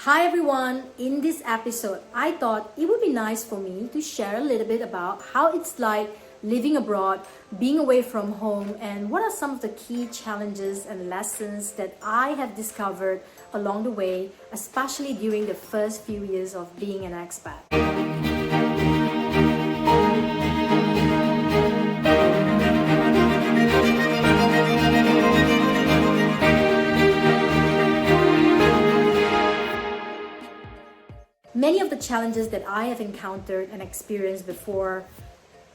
Hi everyone, in this episode, I thought it would be nice for me to share a little bit about how it's like living abroad, being away from home, and what are some of the key challenges and lessons that I have discovered along the way, especially during the first few years of being an expat. Many of the challenges that I have encountered and experienced before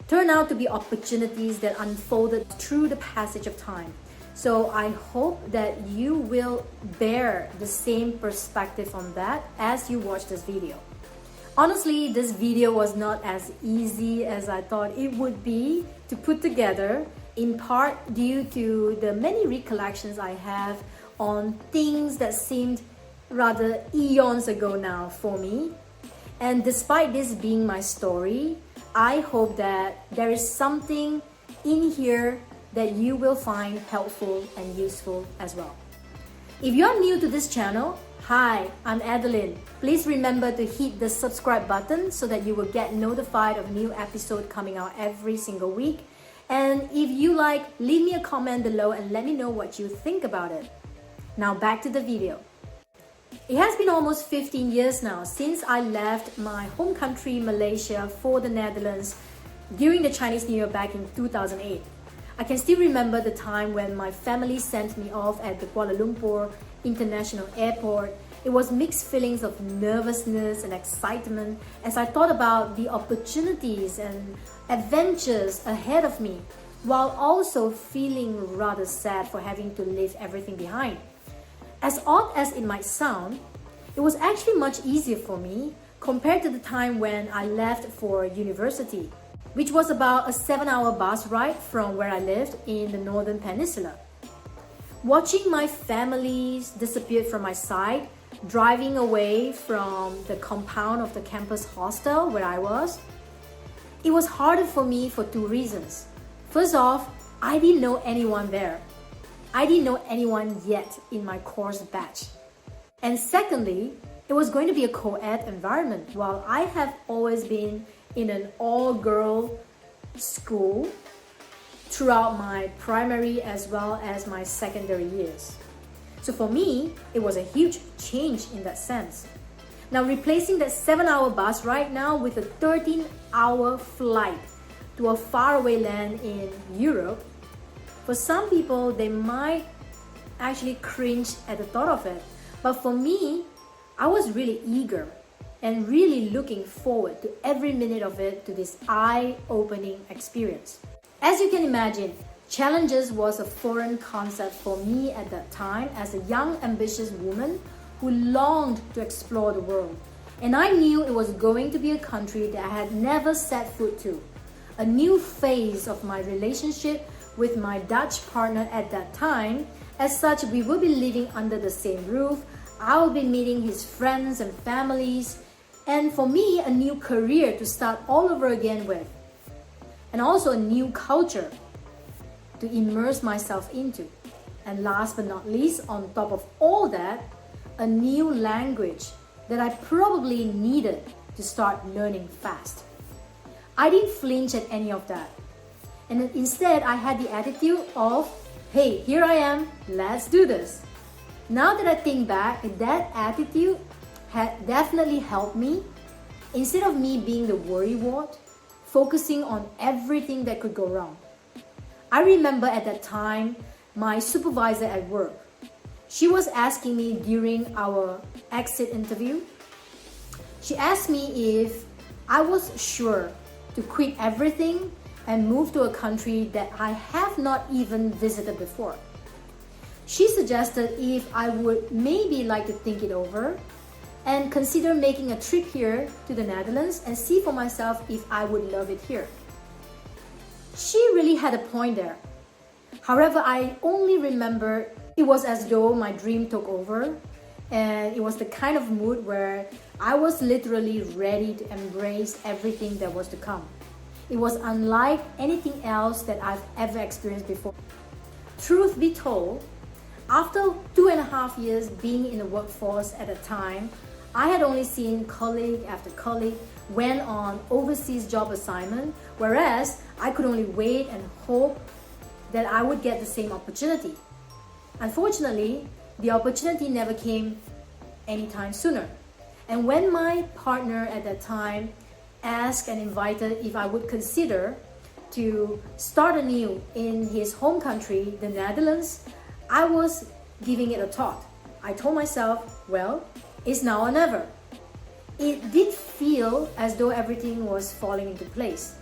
turn out to be opportunities that unfolded through the passage of time. So I hope that you will bear the same perspective on that as you watch this video. Honestly, this video was not as easy as I thought it would be to put together, in part due to the many recollections I have on things that seemed rather eons ago now for me. And despite this being my story, I hope that there is something in here that you will find helpful and useful as well. If you are new to this channel, hi, I'm Adelynn. Please remember to hit the subscribe button so that you will get notified of new episode coming out every single week. And if you like, leave me a comment below and let me know what you think about it. Now back to the video. It has been almost 15 years now since I left my home country, Malaysia, for the Netherlands during the Chinese New Year back in 2008. I can still remember the time when my family sent me off at the Kuala Lumpur International Airport. It was mixed feelings of nervousness and excitement as I thought about the opportunities and adventures ahead of me, while also feeling rather sad for having to leave everything behind. As odd as it might sound, it was actually much easier for me compared to the time when I left for university, which was about a 7-hour bus ride from where I lived in the Northern Peninsula. Watching my families disappear from my sight, driving away from the compound of the campus hostel where I was, it was harder for me for two reasons. First off, I didn't know anyone there. I didn't know anyone yet in my course batch. And secondly, it was going to be a co-ed environment while I have always been in an all-girl school throughout my primary as well as my secondary years. So for me, it was a huge change in that sense. Now replacing that 7-hour bus right now with a 13-hour flight to a faraway land in Europe, for some people, they might actually cringe at the thought of it. But for me, I was really eager and really looking forward to every minute of it, to this eye-opening experience. As you can imagine, challenges was a foreign concept for me at that time as a young, ambitious woman who longed to explore the world. And I knew it was going to be a country that I had never set foot to. A new phase of my relationship with my Dutch partner at that time. As such, we will be living under the same roof. I will be meeting his friends and families, and for me, a new career to start all over again with, and also a new culture to immerse myself into. And last but not least, on top of all that, a new language that I probably needed to start learning fast. I didn't flinch at any of that. And instead, I had the attitude of, hey, here I am, let's do this. Now that I think back, that attitude had definitely helped me. Instead of me being the worrywart, focusing on everything that could go wrong. I remember at that time, my supervisor at work, she was asking me during our exit interview, she asked me if I was sure to quit everything and move to a country that I have not even visited before. She suggested if I would maybe like to think it over and consider making a trip here to the Netherlands and see for myself if I would love it here. She really had a point there. However, I only remember it was as though my dream took over, and it was the kind of mood where I was literally ready to embrace everything that was to come. It was unlike anything else that I've ever experienced before. Truth be told, after 2.5 years being in the workforce at a time, I had only seen colleague after colleague went on overseas job assignment, whereas I could only wait and hope that I would get the same opportunity. Unfortunately, the opportunity never came anytime sooner. And when my partner at that time asked and invited if I would consider to start anew in his home country, the Netherlands, I was giving it a thought. I told myself, well, it's now or never. It did feel as though everything was falling into place.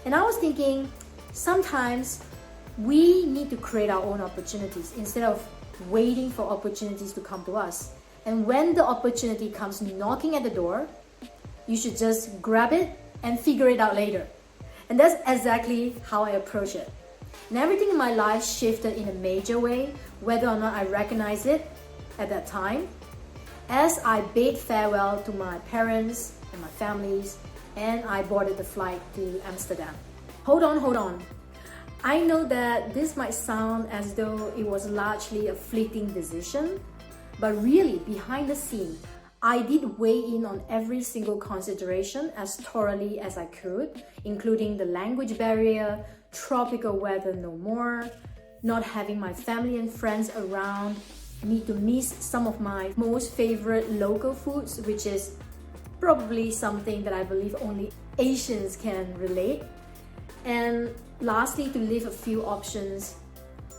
And I was thinking, sometimes we need to create our own opportunities instead of waiting for opportunities to come to us. And when the opportunity comes knocking at the door, you should just grab it and figure it out later. And that's exactly how I approach it. And everything in my life shifted in a major way, whether or not I recognize it at that time, as I bade farewell to my parents and my families, and I boarded the flight to Amsterdam. Hold on. I know that this might sound as though it was largely a fleeting decision, but really behind the scene, I did weigh in on every single consideration as thoroughly as I could, including the language barrier, tropical weather no more, not having my family and friends around, need to miss some of my most favorite local foods, which is probably something that I believe only Asians can relate. And lastly, to leave a few options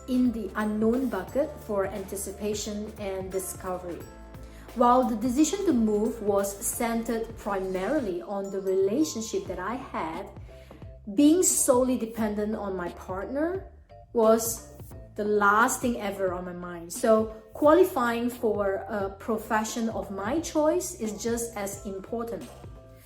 in the unknown bucket for anticipation and discovery. While the decision to move was centered primarily on the relationship that I had, being solely dependent on my partner was the last thing ever on my mind. So qualifying for a profession of my choice is just as important.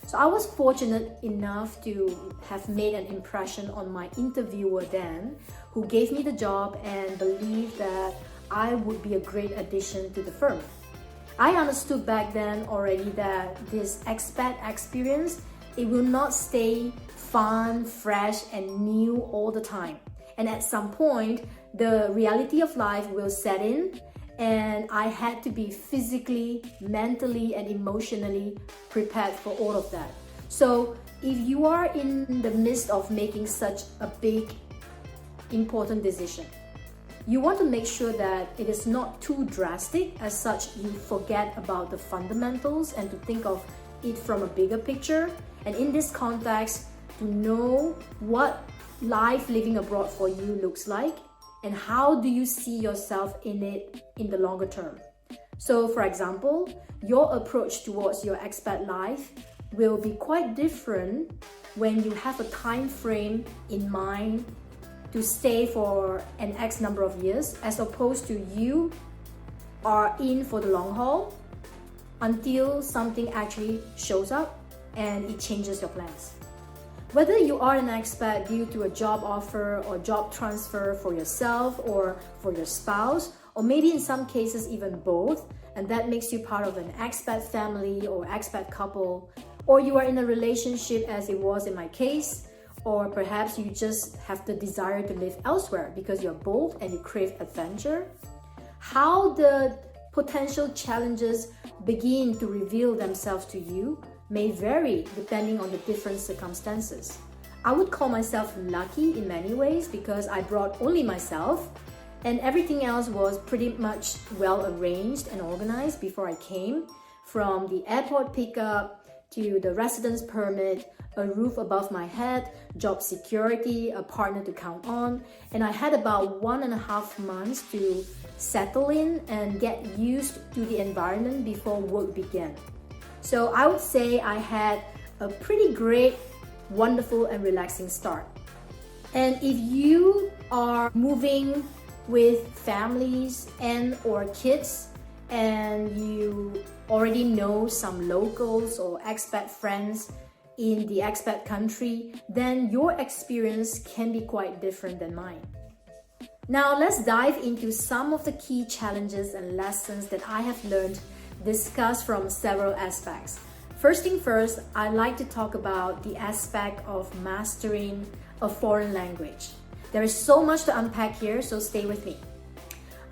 So I was fortunate enough to have made an impression on my interviewer then, who gave me the job and believed that I would be a great addition to the firm. I understood back then already that this expat experience, it will not stay fun, fresh, and new all the time. And at some point, the reality of life will set in, and I had to be physically, mentally, and emotionally prepared for all of that. So if you are in the midst of making such a big, important decision, you want to make sure that it is not too drastic, as such you forget about the fundamentals and to think of it from a bigger picture. And in this context, to know what life living abroad for you looks like and how do you see yourself in it in the longer term. So for example, your approach towards your expat life will be quite different when you have a time frame in mind to stay for an X number of years, as opposed to you are in for the long haul until something actually shows up and it changes your plans. Whether you are an expat due to a job offer or job transfer for yourself or for your spouse, or maybe in some cases even both, and that makes you part of an expat family or expat couple, or you are in a relationship as it was in my case, or perhaps you just have the desire to live elsewhere because you're bold and you crave adventure, how the potential challenges begin to reveal themselves to you may vary depending on the different circumstances. I would call myself lucky in many ways because I brought only myself, and everything else was pretty much well arranged and organized before I came, from the airport pickup to the residence permit, a roof above my head, job security, a partner to count on, and I had about 1.5 months to settle in and get used to the environment before work began. So I would say I had a pretty great, wonderful, and relaxing start. And if you are moving with families and or kids, and you already know some locals or expat friends in the expat country, then your experience can be quite different than mine. Now let's dive into some of the key challenges and lessons that I have learned, discussed from several aspects. First thing first, I'd like to talk about the aspect of mastering a foreign language. There is so much to unpack here, so stay with me.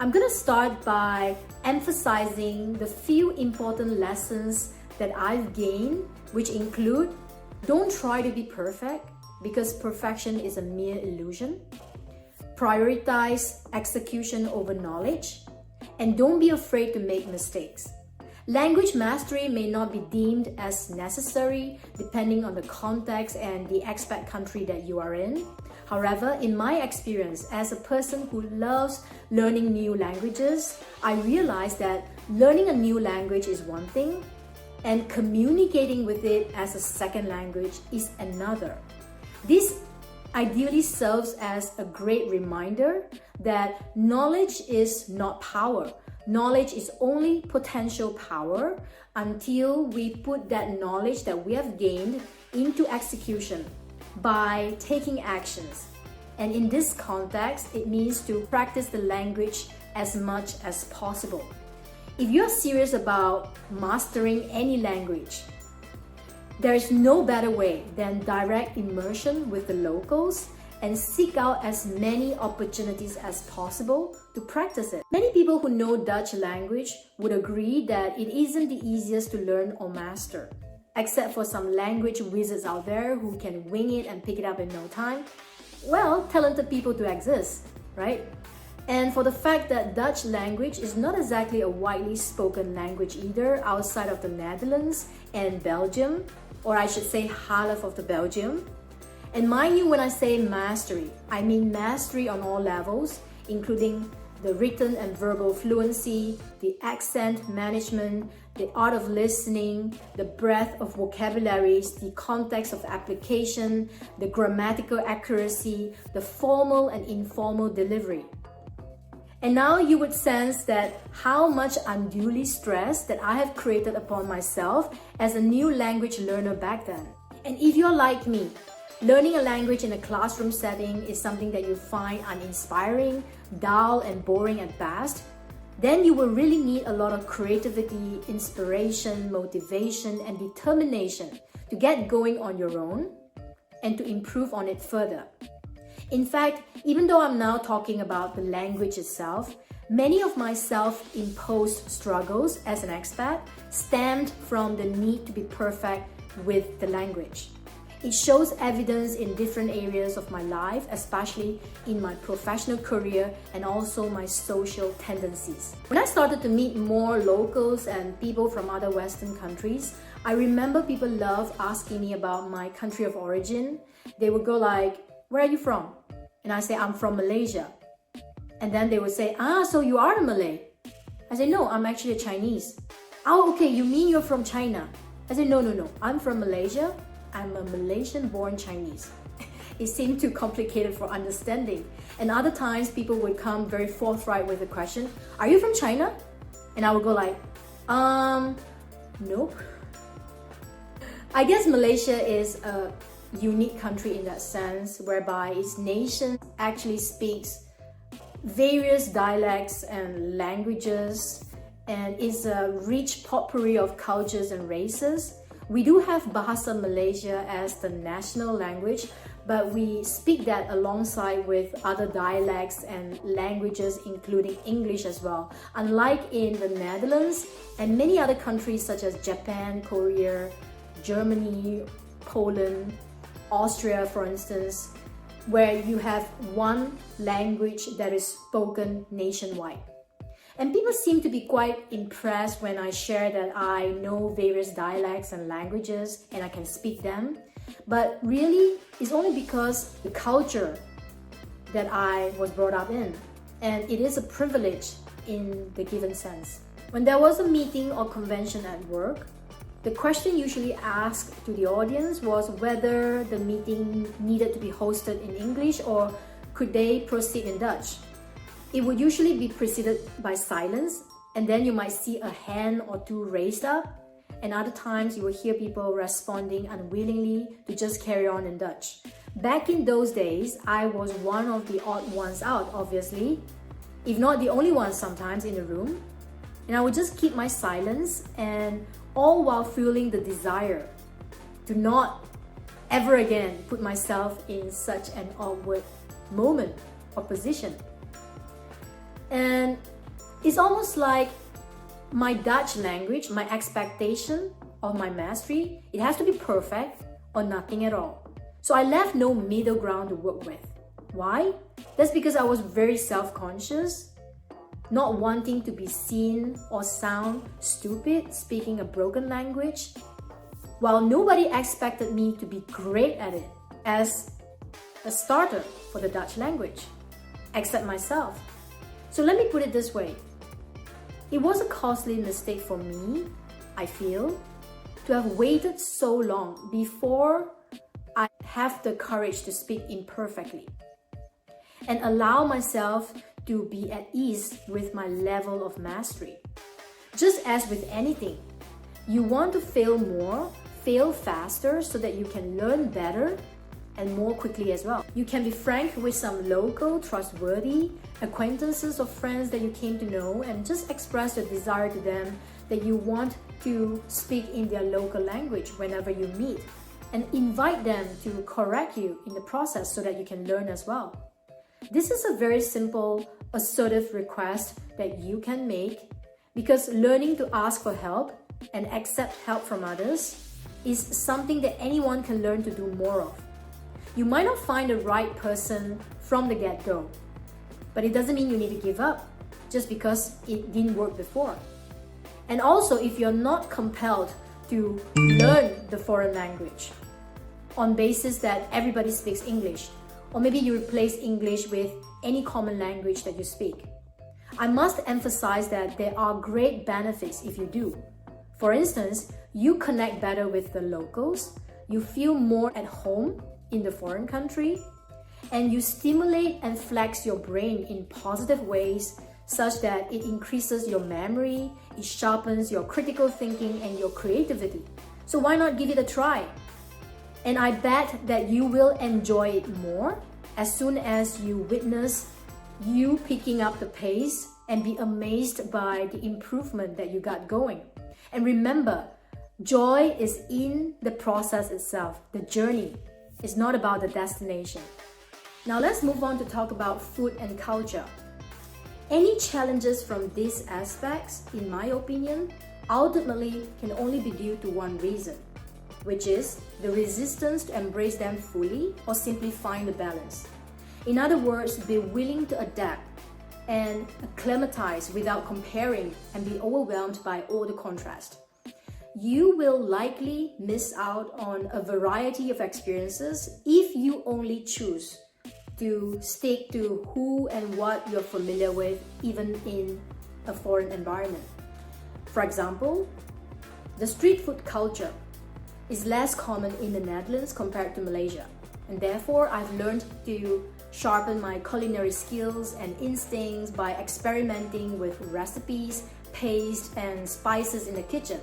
I'm gonna start by emphasizing the few important lessons that I've gained, which include: don't try to be perfect because perfection is a mere illusion. Prioritize execution over knowledge, and don't be afraid to make mistakes. Language mastery may not be deemed as necessary depending on the context and the expat country that you are in. However, in my experience as a person who loves learning new languages, I realized that learning a new language is one thing and communicating with it as a second language is another. This ideally serves as a great reminder that knowledge is not power. Knowledge is only potential power until we put that knowledge that we have gained into execution by taking actions. And in this context, it means to practice the language as much as possible. If you're serious about mastering any language, there is no better way than direct immersion with the locals and seek out as many opportunities as possible to practice it. Many people who know Dutch language would agree that it isn't the easiest to learn or master. Except for some language wizards out there who can wing it and pick it up in no time. Well, talented people do exist, right? And for the fact that Dutch language is not exactly a widely spoken language either outside of the Netherlands and Belgium, or I should say half of the Belgium. And mind you, when I say mastery, I mean mastery on all levels, including the written and verbal fluency, the accent management, the art of listening, the breadth of vocabularies, the context of application, the grammatical accuracy, the formal and informal delivery. And now you would sense that how much unduly stress that I have created upon myself as a new language learner back then. And if you're like me, learning a language in a classroom setting is something that you find uninspiring, dull, and boring at best, then you will really need a lot of creativity, inspiration, motivation, and determination to get going on your own and to improve on it further. In fact, even though I'm now talking about the language itself, many of my self-imposed struggles as an expat stemmed from the need to be perfect with the language. It shows evidence in different areas of my life, especially in my professional career and also my social tendencies. When I started to meet more locals and people from other Western countries, I remember people love asking me about my country of origin. They would go like, "Where are you from?" And I say, "I'm from Malaysia." And then they would say, "So you are a Malay?" I say, "No, I'm actually a Chinese." "Oh, okay, you mean you're from China?" I say, No, I'm from Malaysia. I'm a Malaysian-born Chinese." It seemed too complicated for understanding. And other times, people would come very forthright with the question, "Are you from China?" And I would go like, nope. I guess Malaysia is a unique country in that sense, whereby its nation actually speaks various dialects and languages, and is a rich potpourri of cultures and races. We do have Bahasa Malaysia as the national language, but we speak that alongside with other dialects and languages, including English as well. Unlike in the Netherlands and many other countries such as Japan, Korea, Germany, Poland, Austria, for instance, where you have one language that is spoken nationwide. And people seem to be quite impressed when I share that I know various dialects and languages and I can speak them. But really, it's only because the culture that I was brought up in. And it is a privilege in the given sense. When there was a meeting or convention at work, the question usually asked to the audience was whether the meeting needed to be hosted in English or could they proceed in Dutch. It would usually be preceded by silence, and then you might see a hand or two raised up, and other times you will hear people responding unwillingly to just carry on in Dutch. Back in those days, I was one of the odd ones out, obviously, if not the only one sometimes in the room, and I would just keep my silence, and all while feeling the desire to not ever again put myself in such an awkward moment or position. And it's almost like my Dutch language, my expectation of my mastery, it has to be perfect or nothing at all. So I left no middle ground to work with. Why? That's because I was very self-conscious, not wanting to be seen or sound stupid speaking a broken language, while nobody expected me to be great at it as a starter for the Dutch language, except myself. So let me put it this way. It was a costly mistake for me, I feel, to have waited so long before I have the courage to speak imperfectly and allow myself to be at ease with my level of mastery. Just as with anything, you want to fail more, fail faster so that you can learn better and more quickly as well. You can be frank with some local, trustworthy acquaintances or friends that you came to know and just express your desire to them that you want to speak in their local language whenever you meet, and invite them to correct you in the process so that you can learn as well. This is a very simple, assertive request that you can make, because learning to ask for help and accept help from others is something that anyone can learn to do more of. You might not find the right person from the get-go, but it doesn't mean you need to give up just because it didn't work before. And also, if you're not compelled to learn the foreign language on basis that everybody speaks English, or maybe you replace English with any common language that you speak, I must emphasize that there are great benefits if you do. For instance, you connect better with the locals, you feel more at home in the foreign country, and you stimulate and flex your brain in positive ways such that it increases your memory, it sharpens your critical thinking and your creativity. So why not give it a try? And I bet that you will enjoy it more as soon as you witness you picking up the pace and be amazed by the improvement that you got going. And remember, joy is in the process itself, the journey. It's not about the destination. Now let's move on to talk about food and culture. Any challenges from these aspects, in my opinion, ultimately can only be due to one reason, which is the resistance to embrace them fully or simply find a balance. In other words, be willing to adapt and acclimatize without comparing and be overwhelmed by all the contrast. You will likely miss out on a variety of experiences if you only choose to stick to who and what you're familiar with, even in a foreign environment. For example, the street food culture is less common in the Netherlands compared to Malaysia, and therefore I've learned to sharpen my culinary skills and instincts by experimenting with recipes, paste, and spices in the kitchen.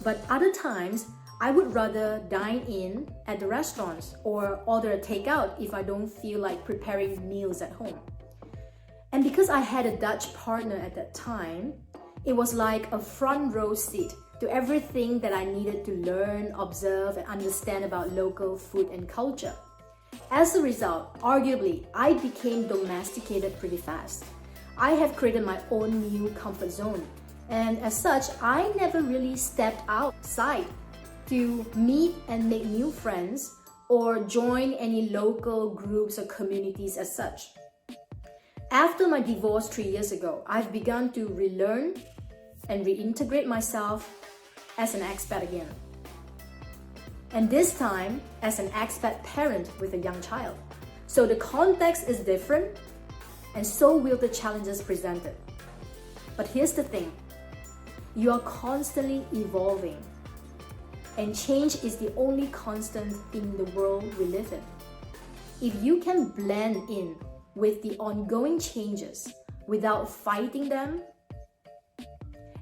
But other times, I would rather dine in at the restaurants or order a takeout if I don't feel like preparing meals at home. And because I had a Dutch partner at that time, it was like a front row seat to everything that I needed to learn, observe, and understand about local food and culture. As a result, arguably, I became domesticated pretty fast. I have created my own new comfort zone. And as such, I never really stepped outside to meet and make new friends or join any local groups or communities as such. After my divorce 3 years ago, I've begun to relearn and reintegrate myself as an expat again. And this time as an expat parent with a young child. So the context is different, and so will the challenges presented. But here's the thing. You are constantly evolving, and change is the only constant in the world we live in. If you can blend in with the ongoing changes without fighting them,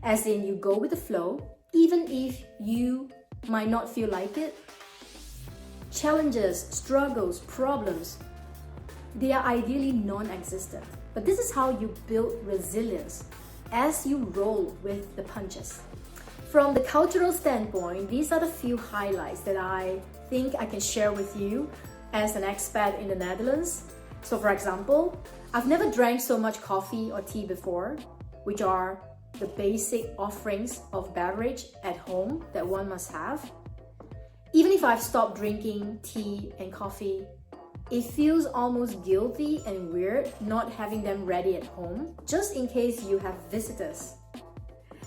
as in you go with the flow, even if you might not feel like it, challenges, struggles, problems, they are ideally non-existent. But this is how you build resilience as you roll with the punches. From the cultural standpoint, these are the few highlights that I think I can share with you as an expat in the Netherlands. So for example, I've never drank so much coffee or tea before, which are the basic offerings of beverage at home that one must have. Even if I've stopped drinking tea and coffee, it feels almost guilty and weird not having them ready at home, just in case you have visitors.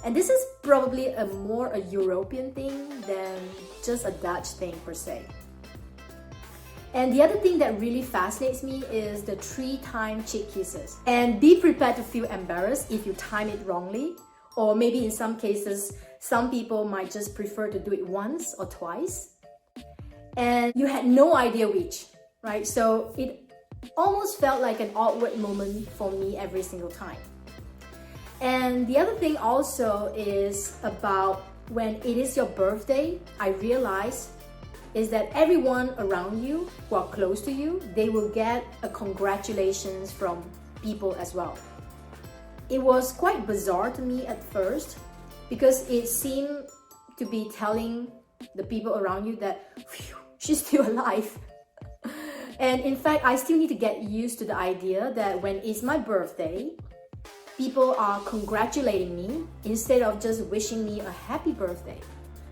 And this is probably more a European thing than just a Dutch thing per se. And the other thing that really fascinates me is the 3-time cheek kisses. And be prepared to feel embarrassed if you time it wrongly, or maybe in some cases, some people might just prefer to do it once or twice. And you had no idea which, right? So it almost felt like an awkward moment for me every single time. And the other thing also is about when it is your birthday, I realized is that everyone around you who are close to you, they will get a congratulations from people as well. It was quite bizarre to me at first because it seemed to be telling the people around you that, phew, she's still alive. And in fact, I still need to get used to the idea that when it's my birthday, people are congratulating me instead of just wishing me a happy birthday.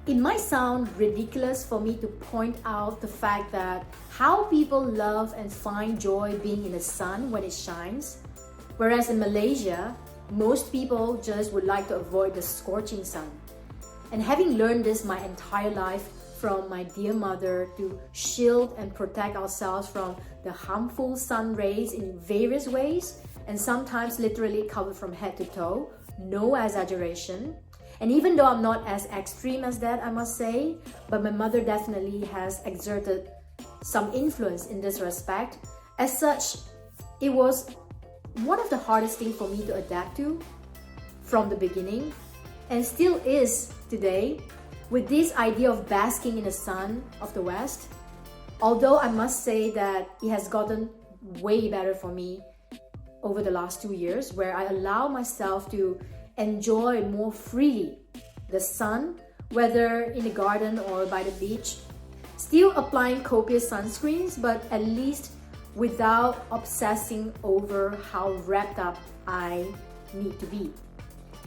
It might sound ridiculous for me to point out the fact that how people love and find joy being in the sun when it shines, whereas in Malaysia, most people just would like to avoid the scorching sun. And having learned this my entire life from my dear mother to shield and protect ourselves from the harmful sun rays in various ways, and sometimes literally covered from head to toe, no exaggeration. And even though I'm not as extreme as that, I must say, but my mother definitely has exerted some influence in this respect. As such, it was one of the hardest things for me to adapt to from the beginning, and still is today, with this idea of basking in the sun of the West. Although I must say that it has gotten way better for me over the last 2 years, where I allow myself to enjoy more freely the sun, whether in the garden or by the beach, still applying copious sunscreens, but at least without obsessing over how wrapped up I need to be.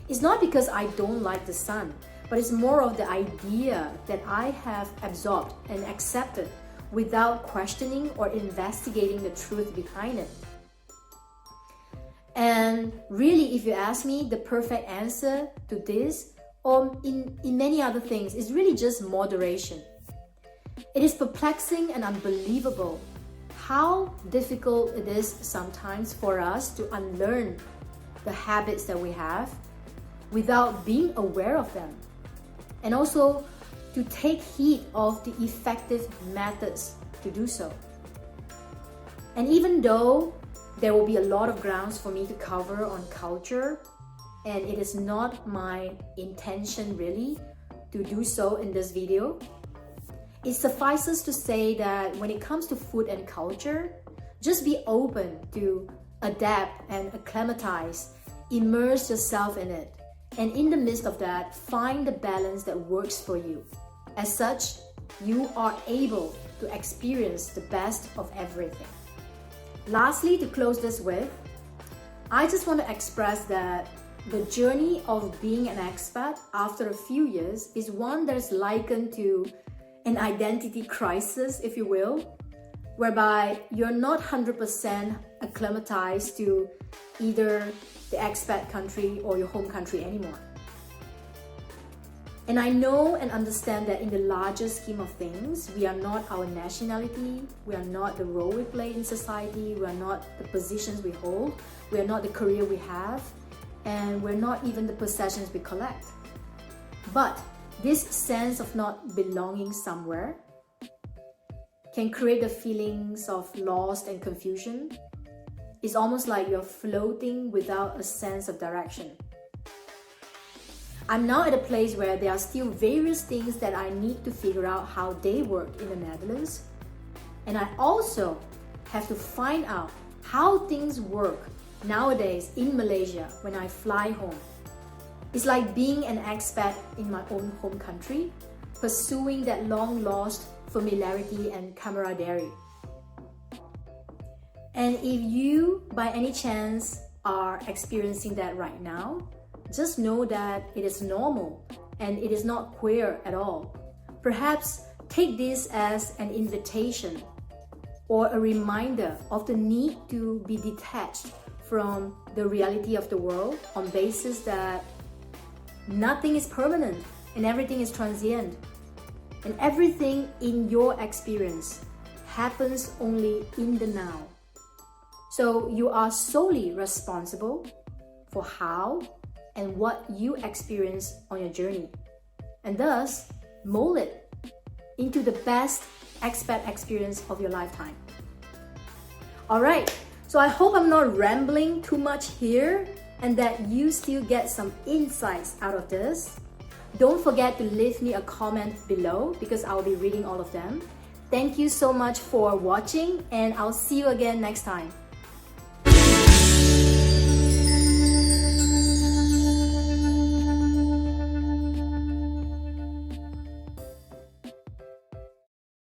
It's not because I don't like the sun, but it's more of the idea that I have absorbed and accepted without questioning or investigating the truth behind it. And really, if you ask me, the perfect answer to this, or in many other things, is really just moderation. It is perplexing and unbelievable how difficult it is sometimes for us to unlearn the habits that we have without being aware of them, and also to take heed of the effective methods to do so. And even though there will be a lot of grounds for me to cover on culture, and it is not my intention really to do so in this video, it suffices to say that when it comes to food and culture, just be open to adapt and acclimatize, immerse yourself in it, and in the midst of that, find the balance that works for you. As such, you are able to experience the best of everything. Lastly, to close this with, I just want to express that the journey of being an expat after a few years is one that is likened to an identity crisis, if you will, whereby you're not 100% acclimatized to either the expat country or your home country anymore. And I know and understand that in the larger scheme of things, we are not our nationality, we are not the role we play in society, we are not the positions we hold, we are not the career we have, and we're not even the possessions we collect. But this sense of not belonging somewhere can create the feelings of lost and confusion. It's almost like you're floating without a sense of direction. I'm now at a place where there are still various things that I need to figure out how they work in the Netherlands. And I also have to find out how things work nowadays in Malaysia when I fly home. It's like being an expat in my own home country, pursuing that long-lost familiarity and camaraderie. And if you, by any chance, are experiencing that right now, just know that it is normal and it is not queer at all. Perhaps take this as an invitation or a reminder of the need to be detached from the reality of the world on basis that nothing is permanent and everything is transient. And everything in your experience happens only in the now. So you are solely responsible for how and what you experience on your journey, and thus mold it into the best expat experience of your lifetime. Alright, so I hope I'm not rambling too much here and that you still get some insights out of this. Don't forget to leave me a comment below because I'll be reading all of them. Thank you so much for watching, and I'll see you again next time.